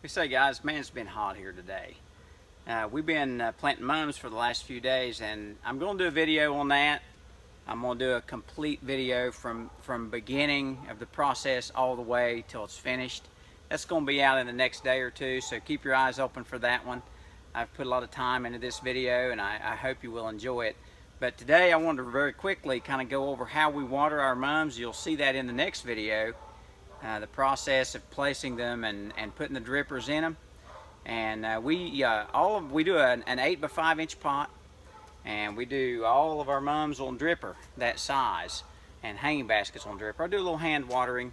We say, guys, man, it's been hot here today. We've been planting mums for the last few days, and I'm going to do a video on that. I'm going to do a complete video from beginning of the process all the way till it's finished. That's going to be out in the next day or two, so keep your eyes open for that one. I've put a lot of time into this video, and I hope you will enjoy it. But today I wanted to very quickly kind of go over how we water our mums. You'll see that in the next video. The process of placing them and putting the drippers in them. And we do an 8 by 5 inch pot, and we do all of our mums on dripper that size, and hanging baskets on dripper. I do a little hand watering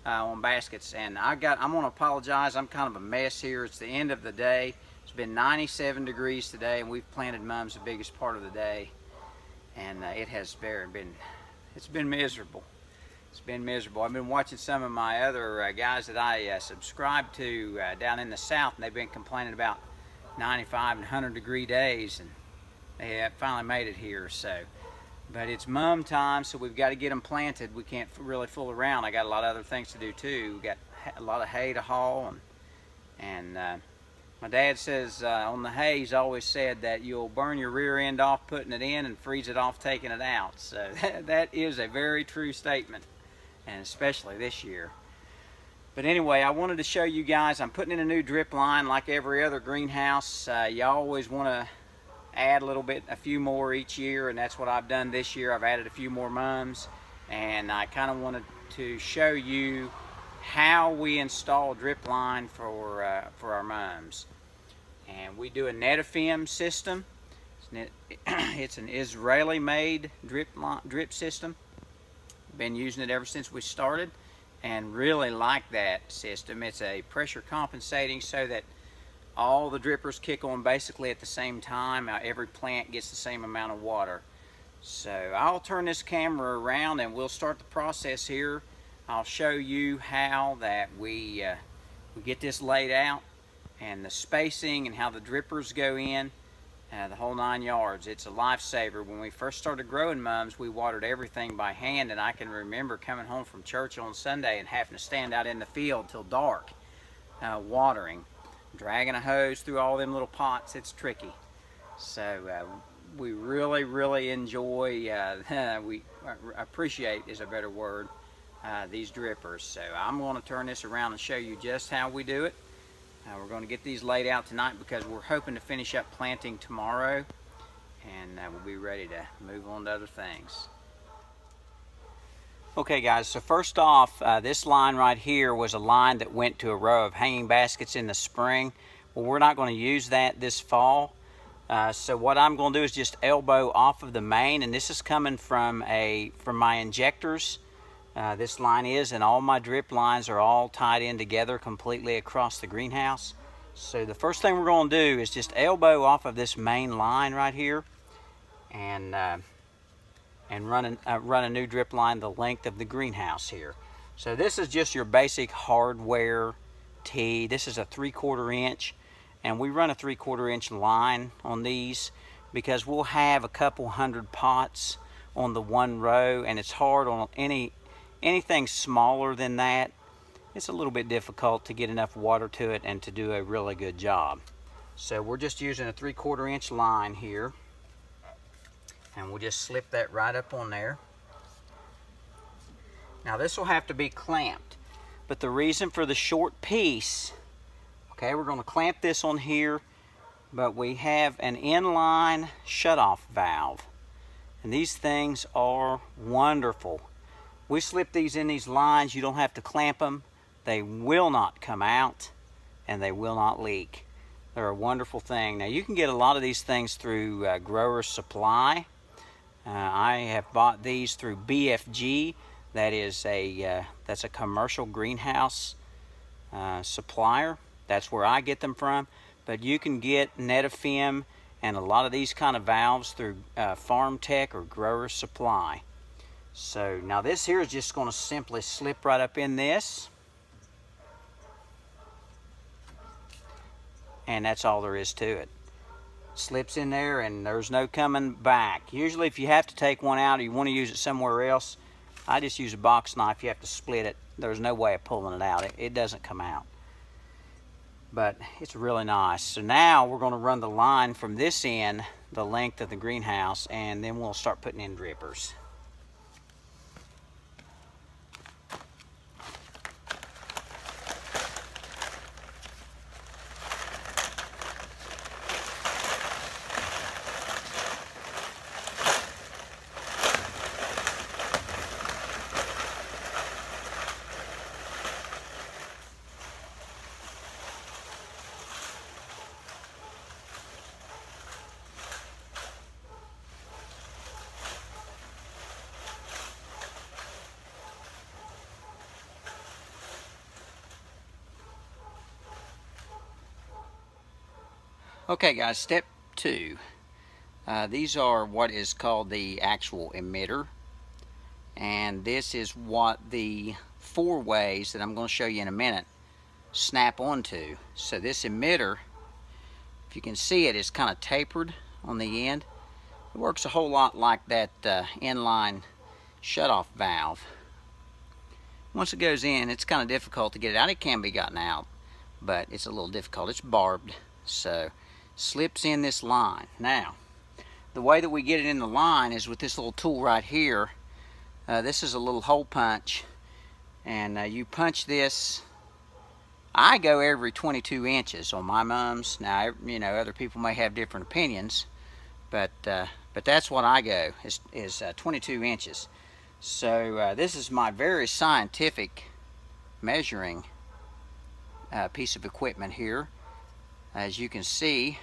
on baskets, and I'm going to apologize. I'm kind of a mess here. It's the end of the day. It's been 97 degrees today, and we've planted mums the biggest part of the day, and it's been miserable. It's been miserable. I've been watching some of my other guys that I subscribe to down in the south, and they've been complaining about 95 and 100 degree days, and they finally made it here. So, but it's mum time, so we've got to get them planted. We can't really fool around. I got a lot of other things to do too. We got a lot of hay to haul, and my dad says on the hay, he's always said that you'll burn your rear end off putting it in and freeze it off taking it out. So that is a very true statement, and especially this year. But anyway, I wanted to show you guys, I'm putting in a new drip line like every other greenhouse. You always want to add a few more each year, and that's what I've done this year. I've added a few more mums, and I kind of wanted to show you how we install a drip line for our mums. And we do a Netafim system. It's an Israeli-made drip system. Been using it ever since we started, and really like that system. It's a pressure compensating so that all the drippers kick on basically at the same time. Every plant gets the same amount of water. So I'll turn this camera around and we'll start the process here. I'll show you how that we get this laid out, and the spacing, and how the drippers go in, the whole 9 yards. It's a lifesaver. When we first started growing mums, we watered everything by hand, and I can remember coming home from church on Sunday and having to stand out in the field till dark watering, dragging a hose through all them little pots. It's tricky. So we really enjoy, we appreciate is a better word, these drippers. So I'm going to turn this around and show you just how we do it. We're going to get these laid out tonight because we're hoping to finish up planting tomorrow, and we'll be ready to move on to other things. Okay guys, so first off, this line right here was a line that went to a row of hanging baskets in the spring. Well, we're not going to use that this fall. So what I'm going to do is just elbow off of the main, and this is coming from my injectors. This line is, and all my drip lines are all tied in together completely across the greenhouse. So the first thing we're going to do is just elbow off of this main line right here, and run a new drip line the length of the greenhouse here. So this is just your basic hardware tee. This is a 3/4 inch, and we run a 3/4 inch line on these because we'll have a couple hundred pots on the one row, and it's hard on anything smaller than that. It's a little bit difficult to get enough water to it and to do a really good job. So we're just using a 3/4 inch line here, and we'll just slip that right up on there. Now this will have to be clamped, but the reason for the short piece, okay, we're going to clamp this on here, but we have an inline shutoff valve, and these things are wonderful. We slip these in these lines. You don't have to clamp them. They will not come out, and they will not leak. They're a wonderful thing. Now you can get a lot of these things through Grower's Supply. I have bought these through BFG. That's a commercial greenhouse supplier. That's where I get them from. But you can get Netafim and a lot of these kind of valves through Farm Tech or Grower's Supply. So now this here is just going to simply slip right up in this, and that's all there is to it. Slips in there, and there's no coming back. Usually if you have to take one out or you want to use it somewhere else, I just use a box knife. You have to split it. There's no way of pulling it out. It doesn't come out. but it's really nice. So now we're going to run the line from this end, the length of the greenhouse, and then we'll start putting in drippers. Okay guys, step 2. These are what is called the actual emitter, and this is what the 4 ways that I'm going to show you in a minute snap onto. So this emitter, if you can see it, is kind of tapered on the end. It works a whole lot like that inline shutoff valve. Once it goes in, it's kind of difficult to get it out. It can be gotten out, but it's a little difficult. It's barbed, so slips in this line. Now, the way that we get it in the line is with this little tool right here. This is a little hole punch, and you punch this. I go every 22 inches on my mums. Now, you know, other people may have different opinions, but that's what I go, is 22 inches. So this is my very scientific measuring piece of equipment here, as you can see.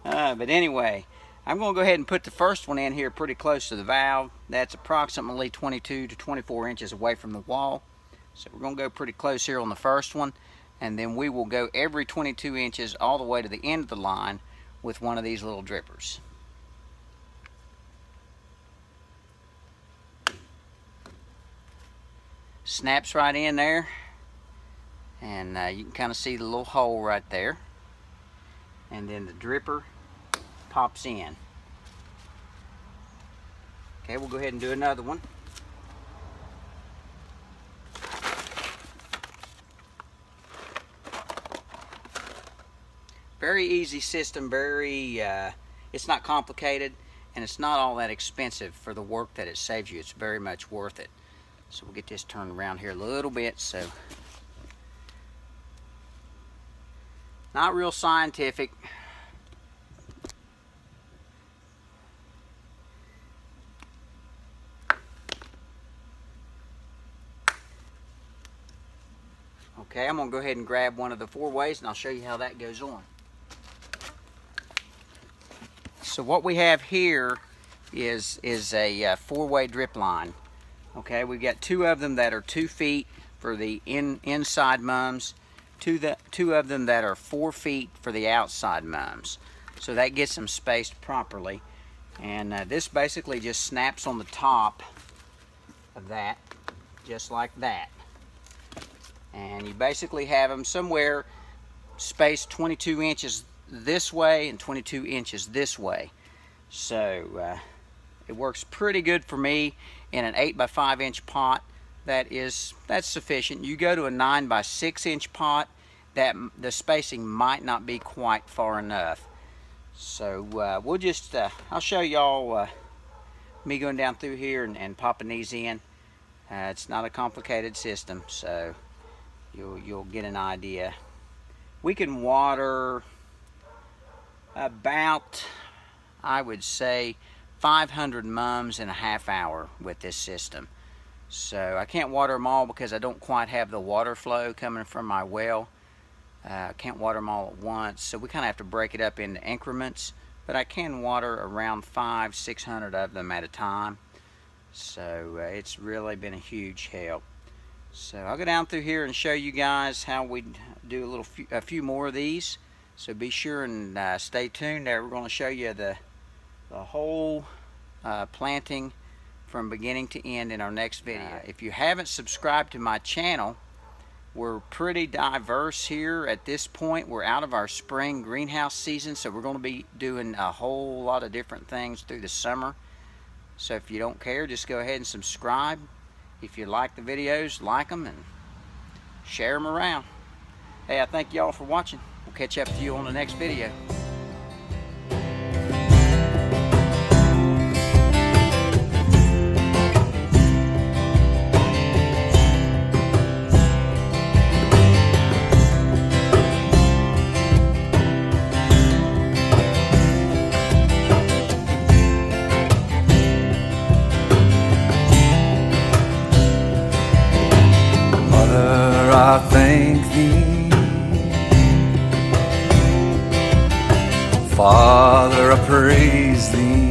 But anyway, I'm going to go ahead and put the first one in here pretty close to the valve. That's approximately 22 to 24 inches away from the wall. So we're going to go pretty close here on the first one, and then we will go every 22 inches all the way to the end of the line with one of these little drippers. Snaps right in there, and you can kind of see the little hole right there, and then the dripper pops in. Okay, we'll go ahead and do another one. Very easy system, it's not complicated, and it's not all that expensive for the work that it saves you. It's very much worth it. So we'll get this turned around here a little bit. So, not real scientific. Okay, I'm going to go ahead and grab one of the 4 ways, and I'll show you how that goes on. So what we have here is a 4-way drip line. Okay, we've got 2 of them that are 2 feet for the inside mums, 2 of them that are 4 feet for the outside mums. So that gets them spaced properly. And this basically just snaps on the top of that, just like that. And you basically have them somewhere spaced 22 inches this way and 22 inches this way. So it works pretty good for me in an 8 by 5 inch pot. That's sufficient. You go to a 9 by 6 inch pot, that the spacing might not be quite far enough. So we'll just I'll show y'all me going down through here and popping these in. It's not a complicated system, so you'll get an idea. We can water about, I would say, 500 mums in a half hour with this system. So I can't water them all because I don't quite have the water flow coming from my well. I can't water them all at once, so we kind of have to break it up into increments, but I can water around 500-600 of them at a time. So it's really been a huge help. So I'll go down through here and show you guys how we do a few more of these. So be sure and stay tuned there. We're going to show you the whole planting from beginning to end in our next video. If you haven't subscribed to my channel, we're pretty diverse here at this point. We're out of our spring greenhouse season, so we're going to be doing a whole lot of different things through the summer. So if you don't care, just go ahead and subscribe. If you like the videos, like them and share them around. Hey, I thank y'all for watching. We'll catch up with you on the next video. I thank thee, Father, I praise thee.